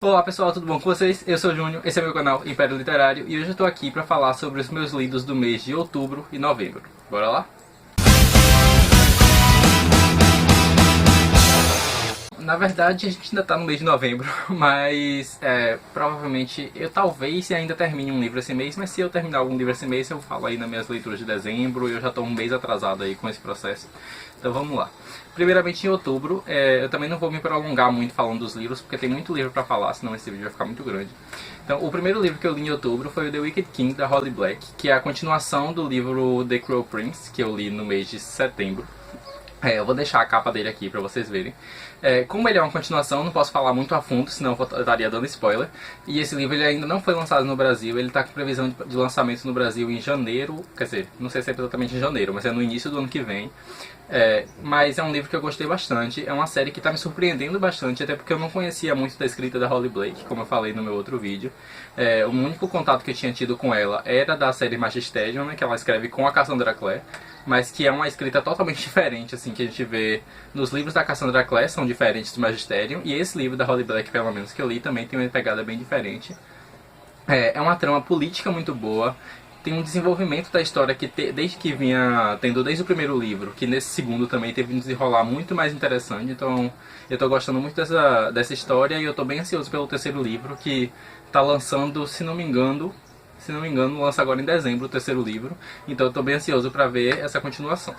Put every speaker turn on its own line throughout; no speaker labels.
Olá pessoal, tudo bom com vocês? Eu sou o Júnior, esse é meu canal Império Literário e hoje eu estou aqui para falar sobre os meus lidos do mês de outubro e novembro. Bora lá? Na verdade a gente ainda está no mês de novembro, mas provavelmente eu talvez ainda termine um livro esse mês, mas se eu terminar algum livro esse mês eu falo aí nas minhas leituras de dezembro e eu já estou um mês atrasado aí com esse processo. Então vamos lá. Primeiramente em outubro, eu também não vou me prolongar muito falando dos livros, porque tem muito livro para falar, senão esse vídeo vai ficar muito grande. Então o primeiro livro que eu li em outubro foi o The Wicked King, da Holly Black, que é a continuação do livro The Cruel Prince, que eu li no mês de setembro. Eu vou deixar a capa dele aqui pra vocês verem. Como ele é uma continuação, não posso falar muito a fundo, senão eu estaria dando spoiler. E esse livro ele ainda não foi lançado no Brasil, ele está com previsão de lançamento no Brasil em janeiro, quer dizer, não sei se é exatamente em janeiro, mas é no início do ano que vem. Mas é um livro que eu gostei bastante, é uma série que está me surpreendendo bastante, até porque eu não conhecia muito da escrita da Holly Black, como eu falei no meu outro vídeo. O único contato que eu tinha tido com ela era da série Magisterium, né, que ela escreve com a Cassandra Clare, mas que é uma escrita totalmente diferente, assim, que a gente vê nos livros da Cassandra Clare, são diferentes do Magisterium, e esse livro da Holly Black, pelo menos que eu li, também tem uma pegada bem diferente. É uma trama política muito boa, tem um desenvolvimento da história que desde que vinha tendo desde o primeiro livro, que nesse segundo também teve um desenrolar muito mais interessante, então eu tô gostando muito dessa história e eu tô bem ansioso pelo terceiro livro, que tá lançando, se não me engano, lança agora em dezembro o terceiro livro, então eu tô bem ansioso para ver essa continuação.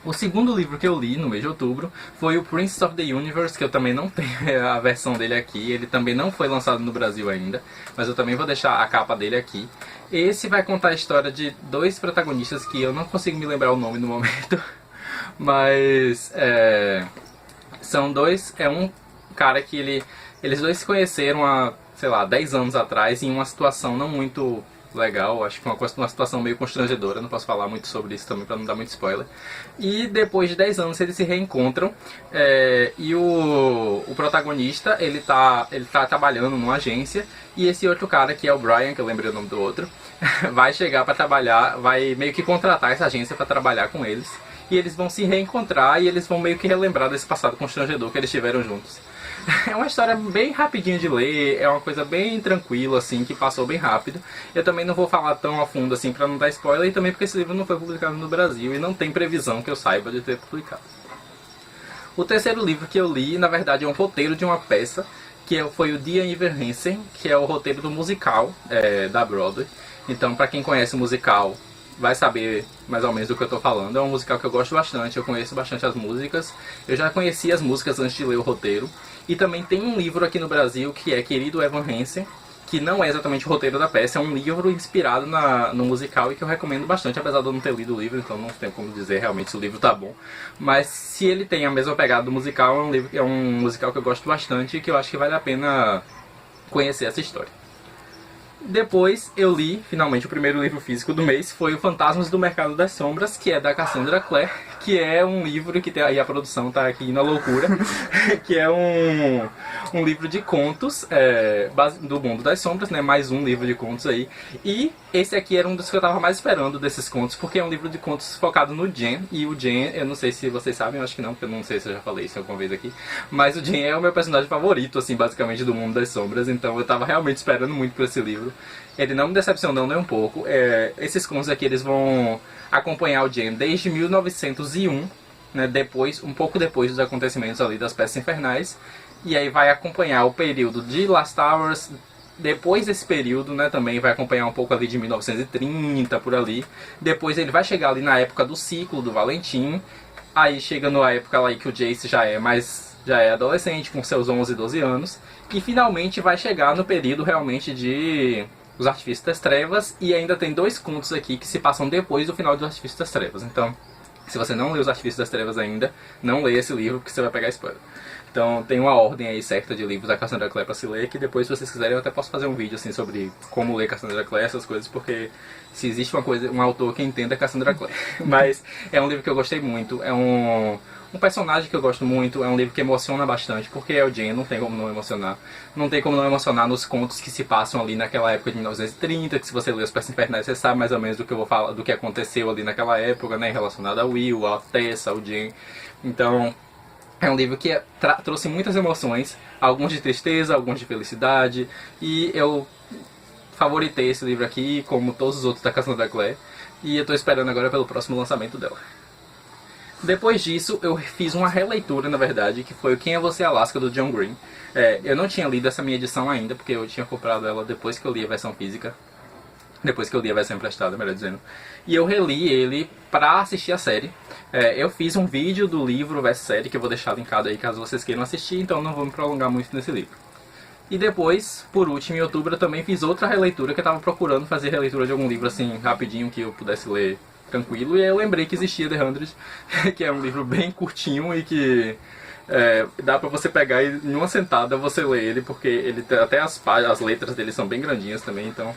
O segundo livro que eu li no mês de outubro foi o Prince of the Universe, que eu também não tenho a versão dele aqui, ele também não foi lançado no Brasil ainda, mas eu também vou deixar a capa dele aqui. Esse vai contar a história de dois protagonistas que eu não consigo me lembrar o nome no momento, mas são dois, um cara que eles dois se conheceram há, sei lá, 10 anos atrás em uma situação não muito legal, acho que uma situação meio constrangedora, não posso falar muito sobre isso também para não dar muito spoiler. E depois de 10 anos eles se reencontram, e o protagonista ele tá trabalhando numa agência, e esse outro cara, que é o Brian, que eu lembrei o nome do outro, vai chegar para trabalhar, vai meio que contratar essa agência para trabalhar com eles, e eles vão se reencontrar e eles vão meio que relembrar desse passado constrangedor que eles tiveram juntos. É uma história bem rapidinha de ler, é uma coisa bem tranquila, assim, que passou bem rápido. Eu também não vou falar tão a fundo assim pra não dar spoiler, e também porque esse livro não foi publicado no Brasil e não tem previsão que eu saiba de ter publicado. O terceiro livro que eu li, na verdade, é um roteiro de uma peça, que foi o Die Ever Hansen, que é o roteiro do musical da Broadway. Então, pra quem conhece o musical, vai saber mais ou menos do que eu estou falando. É um musical que eu gosto bastante, eu conheço bastante as músicas. Eu já conhecia as músicas antes de ler o roteiro. E também tem um livro aqui no Brasil que é Querido Evan Hansen, que não é exatamente o roteiro da peça, é um livro inspirado no musical e que eu recomendo bastante, apesar de eu não ter lido o livro, então não tenho como dizer realmente se o livro tá bom. Mas se ele tem a mesma pegada do musical, é um musical que eu gosto bastante e que eu acho que vale a pena conhecer essa história. Depois eu li, finalmente, o primeiro livro físico do mês, foi o Fantasmas do Mercado das Sombras, que é da Cassandra Clare, que é um livro que tem, aí a produção tá aqui na loucura, que é um livro de contos do mundo das sombras, né, mais um livro de contos aí, e esse aqui era um dos que eu tava mais esperando desses contos, porque é um livro de contos focado no Jen, e o Jen, eu não sei se vocês sabem, eu acho que não, porque eu não sei se eu já falei isso alguma vez aqui, mas o Jen é o meu personagem favorito, assim, basicamente, do mundo das sombras, então eu tava realmente esperando muito por esse livro. Ele não me decepcionou nem um pouco. Esses contos aqui eles vão acompanhar o Jen desde 1901, né, um pouco depois dos acontecimentos ali das Peças Infernais, e aí vai acompanhar o período de Last Hours. Depois desse período, né, também vai acompanhar um pouco ali de 1930 por ali. Depois ele vai chegar ali na época do ciclo do Valentim. Aí chega na época lá que o Jace já é adolescente, com seus 11, 12 anos. E finalmente vai chegar no período realmente de Os Artifícios das Trevas. E ainda tem dois contos aqui que se passam depois do final dos Artifícios das Trevas. Então, se você não leu Os Artifícios das Trevas ainda, não leia esse livro porque você vai pegar spoiler. Então tem uma ordem aí certa de livros da Cassandra Clare pra se ler, que depois, se vocês quiserem, eu até posso fazer um vídeo assim sobre como ler Cassandra Clare, essas coisas, porque se existe um autor que entenda é Cassandra Clare. Mas é um livro que eu gostei muito, é um personagem que eu gosto muito, é um livro que emociona bastante, porque é o Jen, não tem como não emocionar. Não tem como não emocionar nos contos que se passam ali naquela época de 1930, que se você ler Os Peças Infernais, você sabe mais ou menos do que eu vou falar, do que aconteceu ali naquela época, né, relacionado ao Will, ao Tessa, ao Jen. Então, É um livro que trouxe muitas emoções, alguns de tristeza, alguns de felicidade, e eu favoritei esse livro aqui, como todos os outros da Cassandra Clare, e eu tô esperando agora pelo próximo lançamento dela. Depois disso, eu fiz uma releitura, na verdade, que foi o Quem é Você, Alaska, do John Green. Eu não tinha lido essa minha edição ainda, porque eu tinha comprado ela depois que eu li a versão física. Depois que eu li a versão emprestada, melhor dizendo. E eu reli ele pra assistir a série. Eu fiz um vídeo do livro versus série, que eu vou deixar linkado aí caso vocês queiram assistir, então não vou me prolongar muito nesse livro. E depois, por último, em outubro, eu também fiz outra releitura, que eu tava procurando fazer releitura de algum livro assim, rapidinho, que eu pudesse ler tranquilo, e aí eu lembrei que existia The 100, que é um livro bem curtinho e que dá pra você pegar e em uma sentada você lê ele, porque ele até as letras dele são bem grandinhas também, então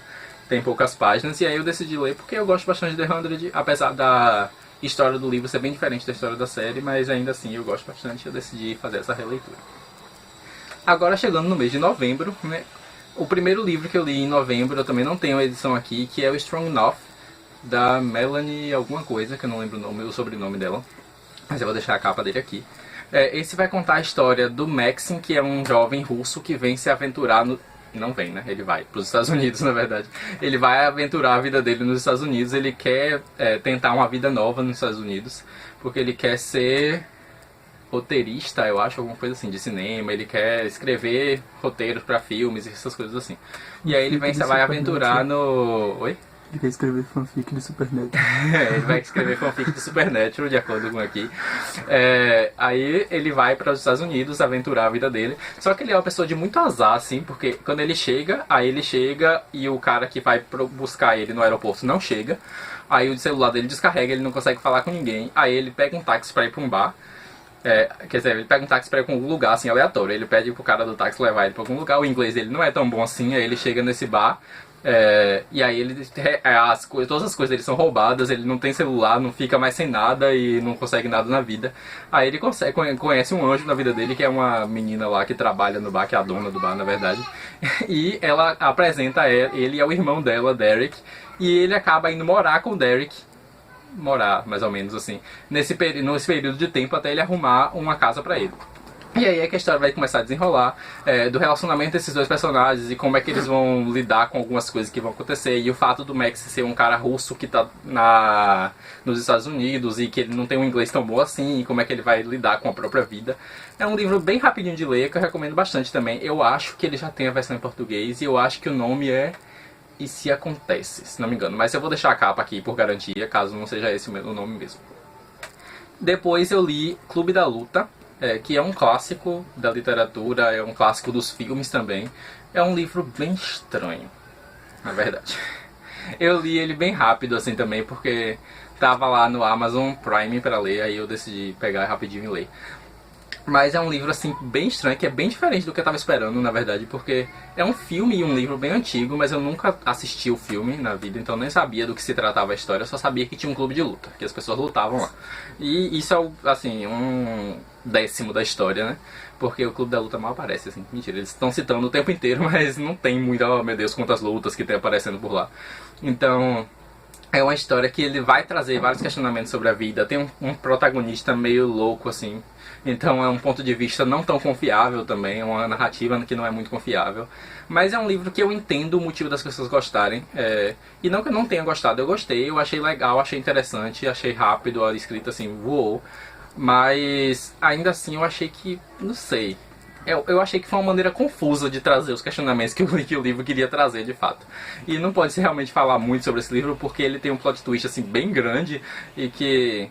tem poucas páginas, e aí eu decidi ler porque eu gosto bastante de The 100, apesar da história do livro ser bem diferente da história da série, mas ainda assim eu gosto bastante, eu decidi fazer essa releitura. Agora chegando no mês de novembro, né, o primeiro livro que eu li em novembro, eu também não tenho a edição aqui, que é o Strong Enough, da Melanie alguma coisa, que eu não lembro o sobrenome dela, mas eu vou deixar a capa dele aqui. Esse vai contar a história do Maxim, que é um jovem russo que vem se aventurar no... Não vem, né? Ele vai para os Estados Unidos, na verdade. Ele vai aventurar a vida dele nos Estados Unidos, ele quer tentar uma vida nova nos Estados Unidos, porque ele quer ser roteirista, eu acho, alguma coisa assim, de cinema, ele quer escrever roteiros para filmes e essas coisas assim. E aí ele vai aventurar no... Oi?
Ele quer escrever fanfic de Supernatural.
Ele vai escrever fanfic de Supernatural, de acordo com aqui. Aí ele vai para os Estados Unidos aventurar a vida dele. Só que ele é uma pessoa de muito azar, assim, porque quando ele chega, e o cara que vai buscar ele no aeroporto não chega. Aí o celular dele descarrega, ele não consegue falar com ninguém. Aí ele pega um táxi para ir para um bar. Quer dizer, ele pega um táxi pra ir pra algum lugar, assim, aleatório. Ele pede pro cara do táxi levar ele pra algum lugar. O inglês dele não é tão bom assim. Aí ele chega nesse bar, e aí ele todas as coisas dele são roubadas. Ele não tem celular, não fica mais sem nada e não consegue nada na vida. Aí ele conhece um anjo na vida dele, que é uma menina lá que trabalha no bar, que é a dona do bar, na verdade. E ela apresenta ele ao irmão dela, Derek. E ele acaba indo morar com o Derek, mais ou menos assim, nesse período de tempo, até ele arrumar uma casa pra ele. E aí é que a história vai começar a desenrolar do relacionamento desses dois personagens e como é que eles vão lidar com algumas coisas que vão acontecer. E o fato do Max ser um cara russo que tá nos Estados Unidos e que ele não tem um inglês tão bom assim, e como é que ele vai lidar com a própria vida. É um livro bem rapidinho de ler, que eu recomendo bastante também. Eu acho que ele já tem a versão em português e eu acho que o nome é E Se Acontece, se não me engano. Mas eu vou deixar a capa aqui por garantia, caso não seja esse o nome mesmo. Depois eu li Clube da Luta, que é um clássico da literatura, é um clássico dos filmes também. É um livro bem estranho, na verdade. Eu li ele bem rápido assim também, porque tava lá no Amazon Prime para ler, aí eu decidi pegar rapidinho e ler. Mas é um livro assim bem estranho, que é bem diferente do que eu tava esperando, na verdade, porque é um filme e um livro bem antigo, mas eu nunca assisti o filme na vida, então nem sabia do que se tratava a história, eu só sabia que tinha um clube de luta, que as pessoas lutavam lá. E isso é, assim, 1/10 da história, né? Porque o Clube da Luta mal aparece, assim, mentira, eles estão citando o tempo inteiro, mas não tem muito, oh meu Deus, quantas lutas que tem aparecendo por lá. Então, é uma história que ele vai trazer vários questionamentos sobre a vida, tem um protagonista meio louco, assim. Então é um ponto de vista não tão confiável também, é uma narrativa que não é muito confiável. Mas é um livro que eu entendo o motivo das pessoas gostarem. E não que eu não tenha gostado, eu gostei, eu achei legal, achei interessante, achei rápido, a escrita assim, voou. Mas ainda assim eu achei que, não sei, eu achei que foi uma maneira confusa de trazer os questionamentos que o livro queria trazer de fato. E não pode se realmente falar muito sobre esse livro porque ele tem um plot twist assim bem grande e que...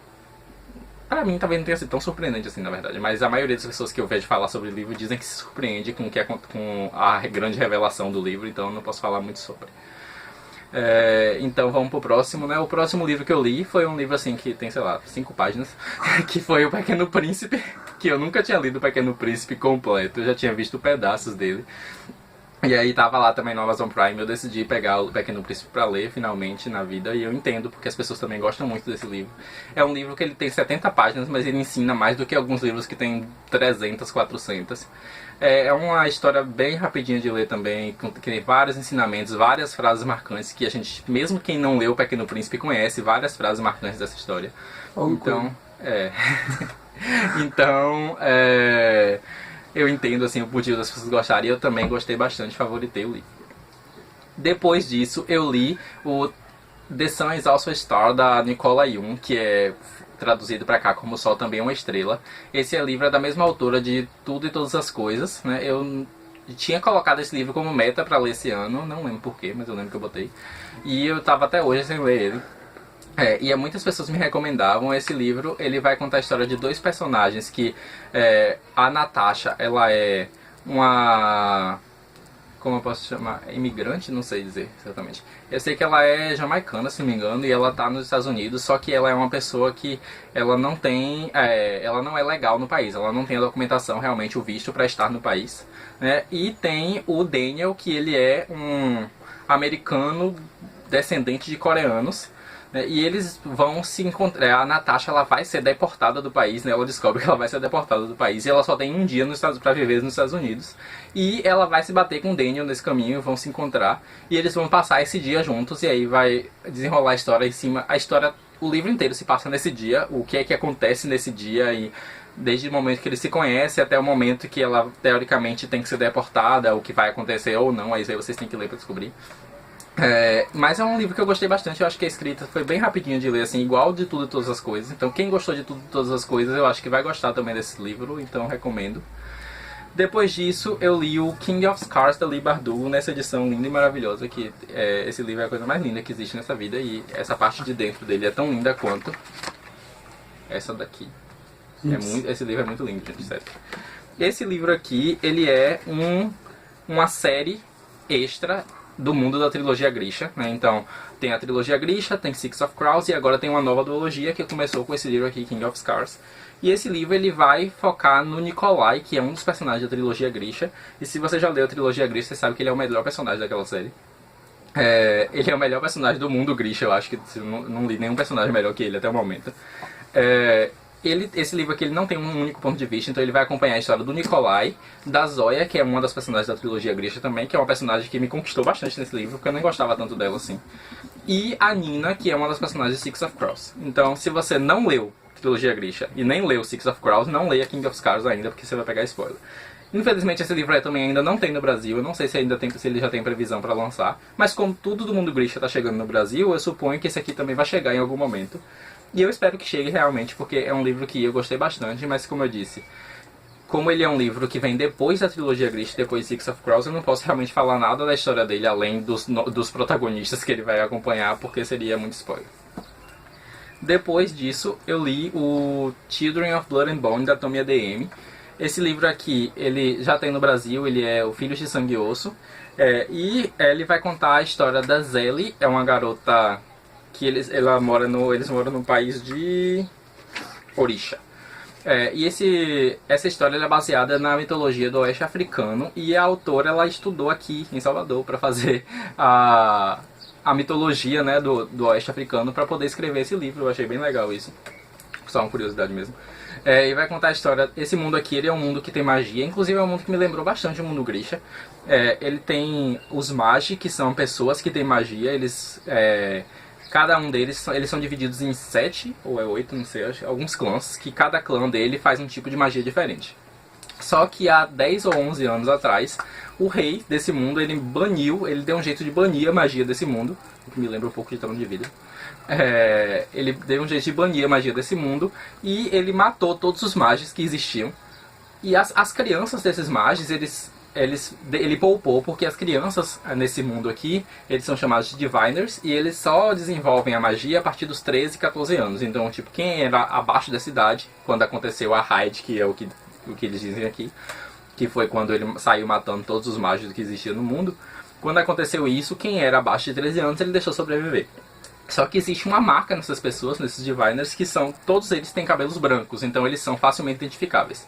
Pra mim talvez não tenha sido tão surpreendente assim, na verdade. Mas a maioria das pessoas que eu vejo falar sobre o livro dizem que se surpreende com a grande revelação do livro, então eu não posso falar muito sobre. Então vamos pro próximo, né? O próximo livro que eu li foi um livro assim que tem, sei lá, 5 páginas, que foi O Pequeno Príncipe, que eu nunca tinha lido O Pequeno Príncipe completo, eu já tinha visto pedaços dele. E aí tava lá também no Amazon Prime, eu decidi pegar O Pequeno Príncipe pra ler finalmente na vida, e eu entendo porque as pessoas também gostam muito desse livro. É um livro que ele tem 70 páginas, mas ele ensina mais do que alguns livros que tem 300, 400. É uma história bem rapidinha de ler também, que tem vários ensinamentos, várias frases marcantes que a gente, mesmo quem não leu O Pequeno Príncipe, conhece várias frases marcantes dessa história. Então, Então, eu entendo assim, o motivo das pessoas gostarem. Eu também gostei bastante, favoritei o livro. Depois disso, eu li o The Sun is Also a Star, da Nicola Yoon, que é traduzido para cá como Sol Também é uma Estrela. Esse livro é da mesma autora de Tudo e Todas as Coisas, né? Eu tinha colocado esse livro como meta para ler esse ano, não lembro porquê, mas eu lembro que eu botei. E eu tava até hoje sem ler ele. E muitas pessoas me recomendavam esse livro. Ele vai contar a história de dois personagens que a Natasha, ela é uma... como eu posso chamar? Imigrante? Não sei dizer exatamente. Eu sei que ela é jamaicana, se não me engano, e ela tá nos Estados Unidos, só que ela é uma pessoa que ela não tem... ela não é legal no país, ela não tem a documentação, realmente, o visto para estar no país. Né? E tem o Daniel, que ele é um americano descendente de coreanos, né? E eles vão se encontrar. A Natasha, ela vai ser deportada do país, né? Ela descobre que ela vai ser deportada do país e ela só tem um dia para viver nos Estados Unidos. E ela vai se bater com o Daniel nesse caminho, vão se encontrar e eles vão passar esse dia juntos. E aí vai desenrolar a história em cima. A história, o livro inteiro se passa nesse dia, o que é que acontece nesse dia, e desde o momento que eles se conhecem até o momento que ela teoricamente tem que ser deportada, o que vai acontecer ou não, aí vocês têm que ler para descobrir. Mas é um livro que eu gostei bastante. Eu acho que a escrita foi bem rapidinho de ler, assim, igual de Tudo e Todas as Coisas. Então quem gostou de Tudo e Todas as Coisas, eu acho que vai gostar também desse livro, então recomendo. Depois disso, eu li o King of Scars, da Leigh Bardugo, nessa edição linda e maravilhosa, que esse livro é a coisa mais linda que existe nessa vida, e essa parte de dentro dele é tão linda quanto essa daqui. Esse livro é muito lindo, gente, sério. Esse livro aqui, ele é uma série extra do mundo da trilogia Grisha, né? Então tem a trilogia Grisha, tem Six of Crows e agora tem uma nova duologia que começou com esse livro aqui, King of Scars. E esse livro ele vai focar no Nikolai, que é um dos personagens da trilogia Grisha. E se você já leu a trilogia Grisha, você sabe que ele é o melhor personagem daquela série. Ele é o melhor personagem do mundo Grisha, eu acho que não li nenhum personagem melhor que ele até o momento. Esse livro aqui ele não tem um único ponto de vista, então ele vai acompanhar a história do Nikolai, da Zoya, que é uma das personagens da trilogia Grisha também, que é uma personagem que me conquistou bastante nesse livro, porque eu nem gostava tanto dela assim. E a Nina, que é uma das personagens de Six of Crows. Então, se você não leu a trilogia Grisha e nem leu Six of Crows, não leia King of Scars ainda, porque você vai pegar spoiler. Infelizmente esse livro também ainda não tem no Brasil, eu não sei se ele já tem previsão para lançar, mas como tudo do mundo Grisha está chegando no Brasil, eu suponho que esse aqui também vai chegar em algum momento. E eu espero que chegue realmente, porque é um livro que eu gostei bastante, mas como eu disse, como ele é um livro que vem depois da trilogia Grisha, depois de Six of Crows, eu não posso realmente falar nada da história dele, além dos protagonistas que ele vai acompanhar, porque seria muito spoiler. Depois disso, eu li o Children of Blood and Bone, da Tomy ADM. Esse livro aqui, ele já tem no Brasil, ele é o Filhos de Sangue e Osso. E ele vai contar a história da Zelly, é uma garota que eles moram no país de Orisha. E essa história é baseada na mitologia do Oeste Africano, e a autora ela estudou aqui em Salvador para fazer a mitologia, né, do Oeste Africano para poder escrever esse livro. Eu achei bem legal isso, só uma curiosidade mesmo. E vai contar a história. Esse mundo aqui ele é um mundo que tem magia, inclusive é um mundo que me lembrou bastante o mundo Grisha. Ele tem os Magi, que são pessoas que têm magia. Cada um deles eles são divididos em 7 ou 8, não sei, alguns clãs, que cada clã dele faz um tipo de magia diferente. Só que há 10 ou 11 anos atrás, o rei desse mundo, ele deu um jeito de banir a magia desse mundo, o que me lembra um pouco de Trono de Vidro. Ele deu um jeito de banir a magia desse mundo e ele matou todos os magos que existiam. E as crianças desses magos, ele poupou, porque as crianças nesse mundo aqui, eles são chamados de Diviners, e eles só desenvolvem a magia a partir dos 13, 14 anos. Então, tipo, quem era abaixo dessa idade, quando aconteceu a Raid, que é o que eles dizem aqui, que foi quando ele saiu matando todos os magos que existiam no mundo, quando aconteceu isso, quem era abaixo de 13 anos, ele deixou sobreviver. Só que existe uma marca nessas pessoas, nesses Diviners, que todos eles têm cabelos brancos, então eles são facilmente identificáveis.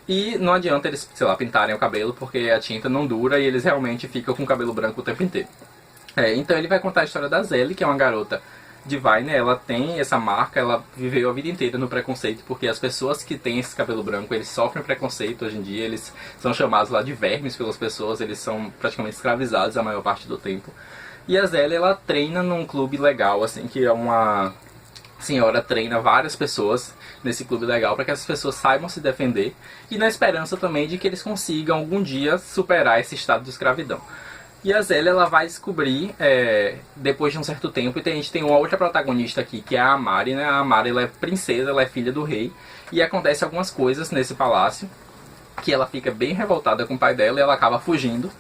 E não adianta eles, sei lá, pintarem o cabelo, porque a tinta não dura e eles realmente ficam com o cabelo branco o tempo inteiro. Então ele vai contar a história da Zelly, que é uma garota Diviner. Ela tem essa marca, ela viveu a vida inteira no preconceito, porque as pessoas que têm esse cabelo branco, eles sofrem preconceito hoje em dia, eles são chamados lá de vermes pelas pessoas, eles são praticamente escravizados a maior parte do tempo. E a Zelly, ela treina num clube legal, assim, que é uma senhora treina várias pessoas nesse clube legal para que essas pessoas saibam se defender e na esperança também de que eles consigam algum dia superar esse estado de escravidão. E a Zélia, ela vai descobrir, depois de um certo tempo, e a gente tem uma outra protagonista aqui, que é a Amari, né? A Amari, ela é princesa, ela é filha do rei, e acontece algumas coisas nesse palácio, que ela fica bem revoltada com o pai dela, e ela acaba fugindo,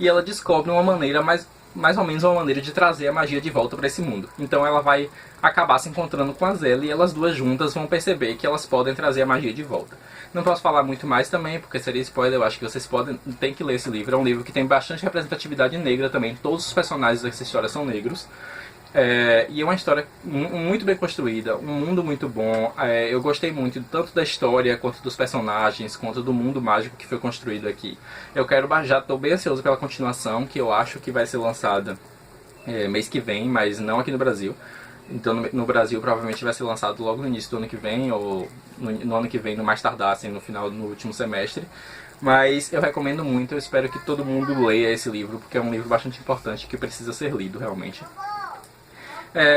e ela descobre uma maneira, mais ou menos uma maneira de trazer a magia de volta para esse mundo. Então ela vai acabar se encontrando com a Zélia, e elas duas juntas vão perceber que elas podem trazer a magia de volta. Não posso falar muito mais também, porque seria spoiler. Eu acho que vocês tem que ler esse livro. É um livro que tem bastante representatividade negra também. Todos os personagens dessa história são negros. E é uma história muito bem construída, um mundo muito bom. Eu gostei muito tanto da história, quanto dos personagens, quanto do mundo mágico que foi construído aqui. Já estou bem ansioso pela continuação, que eu acho que vai ser lançada mês que vem, mas não aqui no Brasil. Então no Brasil provavelmente vai ser lançado logo no início do ano que vem, ou no ano que vem, no mais tardar, assim, no último semestre. Mas eu recomendo muito, eu espero que todo mundo leia esse livro, porque é um livro bastante importante que precisa ser lido realmente.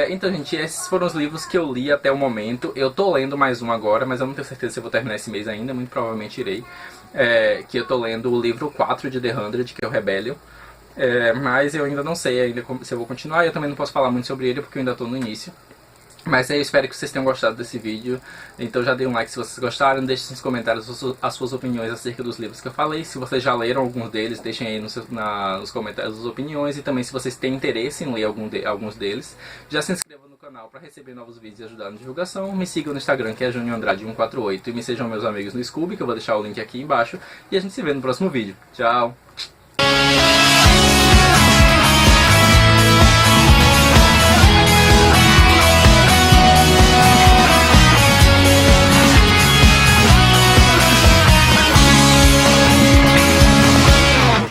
Então, gente, esses foram os livros que eu li até o momento. Eu tô lendo mais um agora, mas eu não tenho certeza se eu vou terminar esse mês ainda, muito provavelmente irei. Que eu tô lendo o livro 4 de The 100, que é o Rebellion. Mas eu ainda não sei ainda se eu vou continuar, e eu também não posso falar muito sobre ele porque eu ainda estou no início. Mas eu espero que vocês tenham gostado desse vídeo. Então já dê um like se vocês gostaram, deixem nos comentários as suas opiniões acerca dos livros que eu falei. Se vocês já leram alguns deles, deixem aí nos comentários as opiniões. E também se vocês têm interesse em ler alguns deles, já se inscrevam no canal para receber novos vídeos e ajudar na divulgação. Me sigam no Instagram, que é JunioAndrade148, e me sejam meus amigos no Scooby, que eu vou deixar o link aqui embaixo. E a gente se vê no próximo vídeo. Tchau!